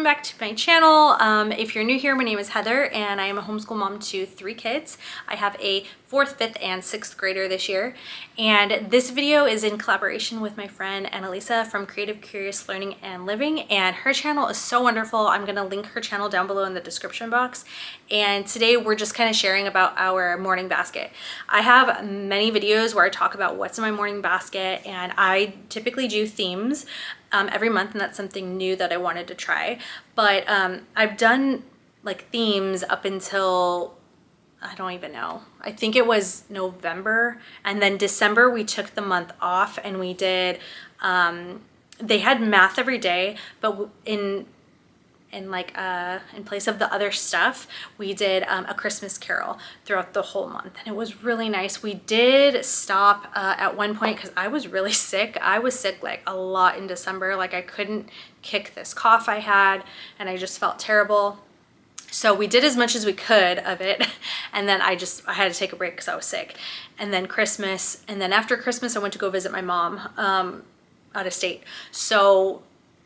back to my channel. If you're new here, my name is Heather and I am a homeschool mom to 3 kids. I have a 4th, 5th, and 6th grader this year. And this video is in collaboration with my friend Annalisa from Creative Curious Learning and Living, and her channel is so wonderful. I'm gonna link her channel down below in the description box. And today we're just kind of sharing about our morning basket. I have many videos where I talk about what's in my morning basket, and I typically do themes every month, and that's something new that I wanted to try. But I've done like themes up until, I don't even know, I think it was November, and then December we took the month off and we did they had math every day, but in place of the other stuff, we did a Christmas Carol throughout the whole month, and it was really nice. We did stop at one point because I was really sick. I was sick like a lot in December. Like I couldn't kick this cough I had, and I just felt terrible. So we did as much as we could of it, and then I had to take a break because I was sick. And then Christmas, and then after Christmas I went to go visit my mom out of state. So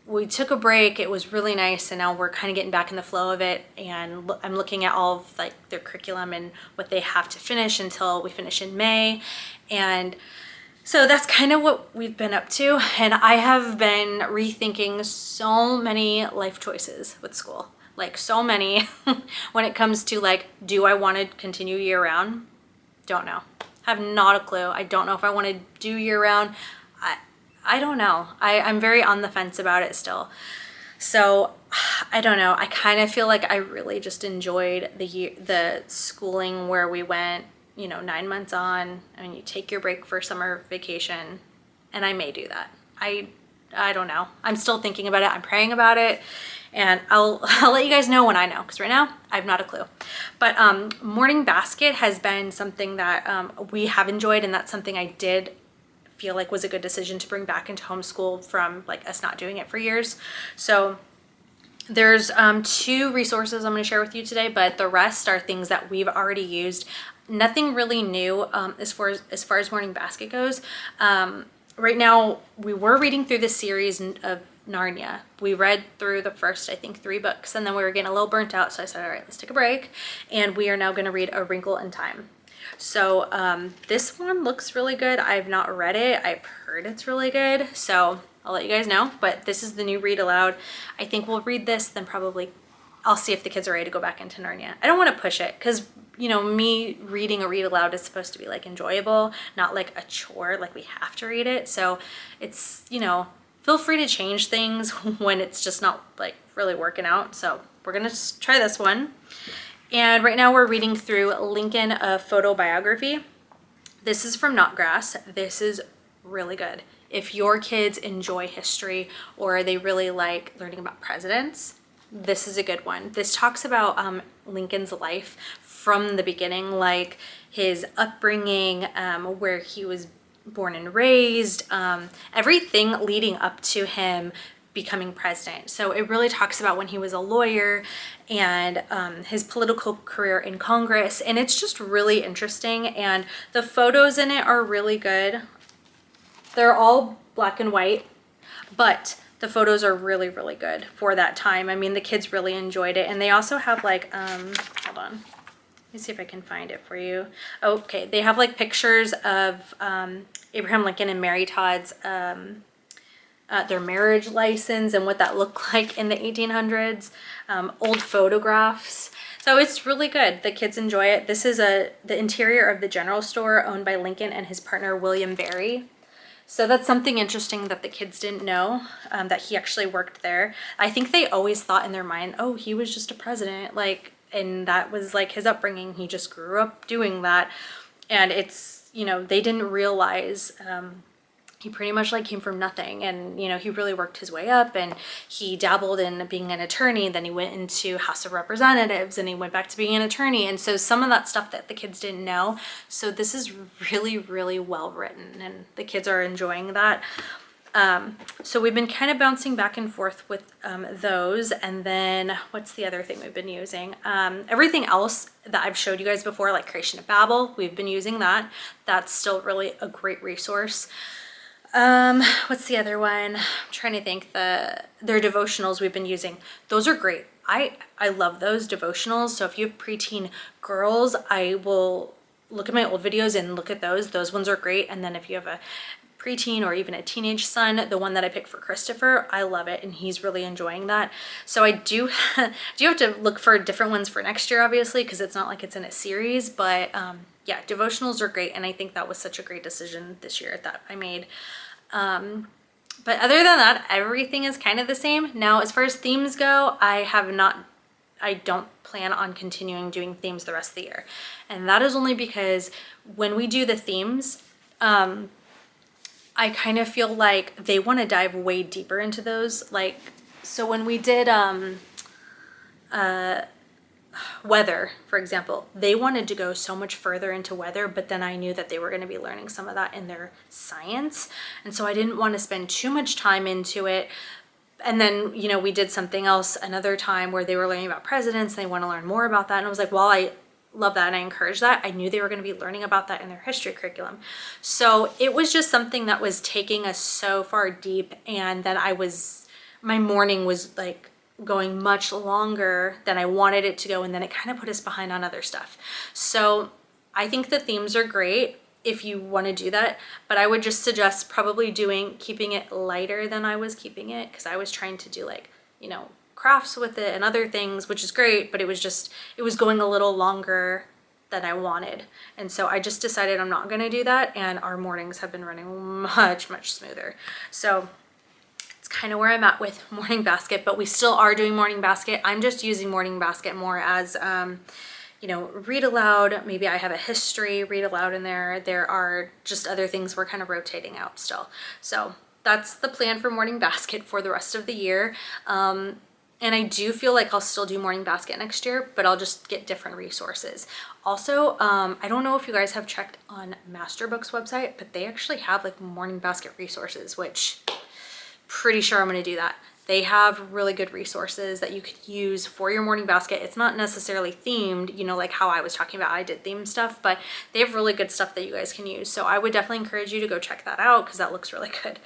we took a break. It was really nice, and now we're kind of getting back in the flow of it, and I'm looking at all of like their curriculum and what they have to finish until we finish in May. And so that's kind of what we've been up to, and I have been rethinking so many life choices with school, like so many when it comes to like, do I want to continue year round? Don't know. Have not a clue. I don't know if I want to do year round. I don't know. I'm very on the fence about it still. So I don't know. I kind of feel like I really just enjoyed the schooling where we went, 9 months on. I mean, you take your break for summer vacation, and I may do that. I don't know. I'm still thinking about it. I'm praying about it, and I'll let you guys know when I know, because right now I have not a clue. But morning basket has been something that we have enjoyed, and that's something I did feel like was a good decision to bring back into homeschool from like us not doing it for years. So there's 2 resources I'm going to share with you today, but the rest are things that we've already used. Nothing really new as far as morning basket goes. Right now we were reading through the series of Narnia. We read through the first, I think, 3 books, and then we were getting a little burnt out, so I said, all right, let's take a break, and we are now going to read A Wrinkle in Time. So this one looks really good. I've not read it. I've heard it's really good, so I'll let you guys know. But this is the new read aloud. I think we'll read this, then probably I'll see if the kids are ready to go back into Narnia. I don't want to push it because, me reading a read aloud is supposed to be like enjoyable, not like a chore, like we have to read it. So it's, feel free to change things when it's just not like really working out. So we're going to try this one. And right now we're reading through Lincoln, a Photo Biography. This is from Knotgrass. This is really good. If your kids enjoy history or they really like learning about presidents, this is a good one. This talks about Lincoln's life from the beginning, like his upbringing, where he was born and raised, everything leading up to him becoming president. So it really talks about when he was a lawyer and his political career in Congress, and it's just really interesting, and the photos in it are really good. They're all black and white, but the photos are really, really good for that time. I mean, the kids really enjoyed it, and they also have like, hold on. Let me see if I can find it for you. Okay, they have like pictures of Abraham Lincoln and Mary Todd's their marriage license and what that looked like in the 1800s, old photographs. So it's really good. The kids enjoy it. This is the interior of the general store owned by Lincoln and his partner William Barry. So that's something interesting that the kids didn't know, that he actually worked there. I think they always thought in their mind, oh, he was just a president, and that was like his upbringing. He just grew up doing that. And it's, they didn't realize he pretty much like came from nothing, and he really worked his way up, and he dabbled in being an attorney, then he went into House of Representatives, and he went back to being an attorney. And so some of that stuff that the kids didn't know. So this is really, really well written, and the kids are enjoying that. So we've been kind of bouncing back and forth with those. And then what's the other thing we've been using? Everything else that I've showed you guys before, like Creation of Babel, we've been using that. That's still really a great resource. What's the other one? I'm trying to think. Their devotionals we've been using. Those are great. I love those devotionals. So if you have preteen girls, I will look at my old videos and look at those. Those ones are great. And then if you have a preteen or even a teenage son, the one that I picked for Christopher, I love it and he's really enjoying that. So I do do have to look for different ones for next year, obviously, because it's not like it's in a series, but yeah, devotionals are great, and I think that was such a great decision this year that I made. But other than that, everything is kind of the same. Now, as far as themes go, I don't plan on continuing doing themes the rest of the year. And that is only because when we do the themes, I kind of feel like they want to dive way deeper into those. Like, so when we did weather, for example, they wanted to go so much further into weather, but then I knew that they were going to be learning some of that in their science. And so I didn't want to spend too much time into it. And then, you know, we did something else another time where they were learning about presidents and they want to learn more about that. And I was like, while I love that and I encourage that, I knew they were going to be learning about that in their history curriculum. So it was just something that was taking us so far deep, and then my morning was like going much longer than I wanted it to go, and then it kind of put us behind on other stuff. So I think the themes are great if you want to do that, but I would just suggest probably keeping it lighter than I was keeping it, because I was trying to do like, you know, crafts with it and other things, which is great, but it was going a little longer than I wanted. And so I just decided I'm not going to do that, and our mornings have been running much, much smoother. So kind of where I'm at with Morning Basket, but we still are doing Morning Basket. I'm just using Morning Basket more as, you know, read aloud. Maybe I have a history read aloud in there. There are just other things we're kind of rotating out still. So that's the plan for Morning Basket for the rest of the year. And I do feel like I'll still do Morning Basket next year, but I'll just get different resources. Also, I don't know if you guys have checked on Masterbook's website, but they actually have like Morning Basket resources, which pretty sure I'm going to do that. They have really good resources that you could use for your Morning Basket. It's not necessarily themed, you know, like how I was talking about, I did themed stuff, but they have really good stuff that you guys can use. So I would definitely encourage you to go check that out, because that looks really good.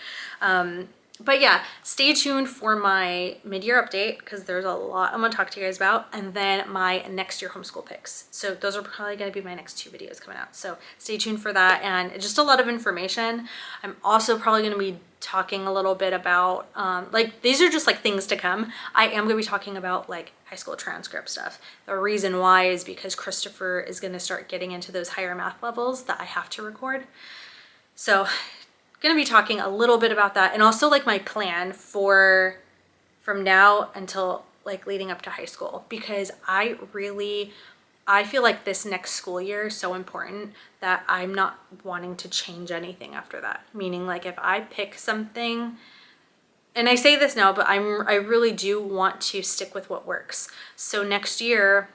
But yeah, stay tuned for my mid-year update, because there's a lot I'm going to talk to you guys about, and then my next year homeschool picks. So those are probably going to be my next 2 videos coming out. So stay tuned for that, and just a lot of information. I'm also probably going to be talking a little bit about, like, these are just like things to come. I am going to be talking about like high school transcript stuff. The reason why is because Christopher is going to start getting into those higher math levels that I have to record. So going to be talking a little bit about that, and also like my plan from now until like leading up to high school, because I feel like this next school year is so important that I'm not wanting to change anything after that. Meaning, like, if I pick something, and I say this now, but I really do want to stick with what works. So next year,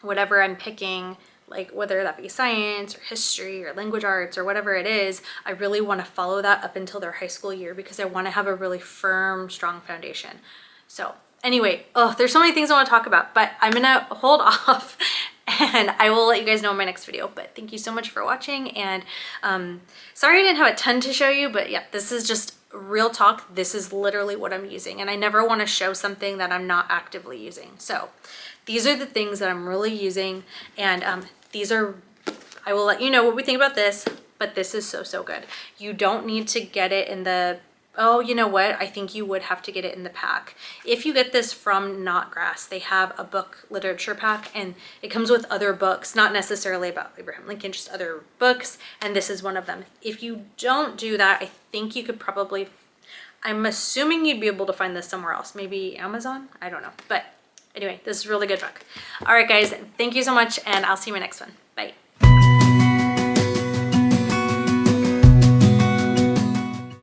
whatever I'm picking, like whether that be science or history or language arts or whatever it is, I really want to follow that up until their high school year, because I want to have a really firm, strong foundation. So anyway, there's so many things I want to talk about, but I'm going to hold off and I will let you guys know in my next video. But thank you so much for watching, and sorry I didn't have a ton to show you, but yeah, this is just real talk. This is literally what I'm using, and I never want to show something that I'm not actively using. So these are the things that I'm really using, and I will let you know what we think about this, but this is so, so good. You don't need to get it in the, oh, you know what? I think you would have to get it in the pack. If you get this from Knotgrass, they have a book literature pack, and it comes with other books, not necessarily about Abraham Lincoln, just other books, and this is one of them. If you don't do that, I think you could probably, I'm assuming you'd be able to find this somewhere else, maybe Amazon? I don't know, but anyway, this is a really good book. All right, guys, thank you so much, and I'll see you in my next one.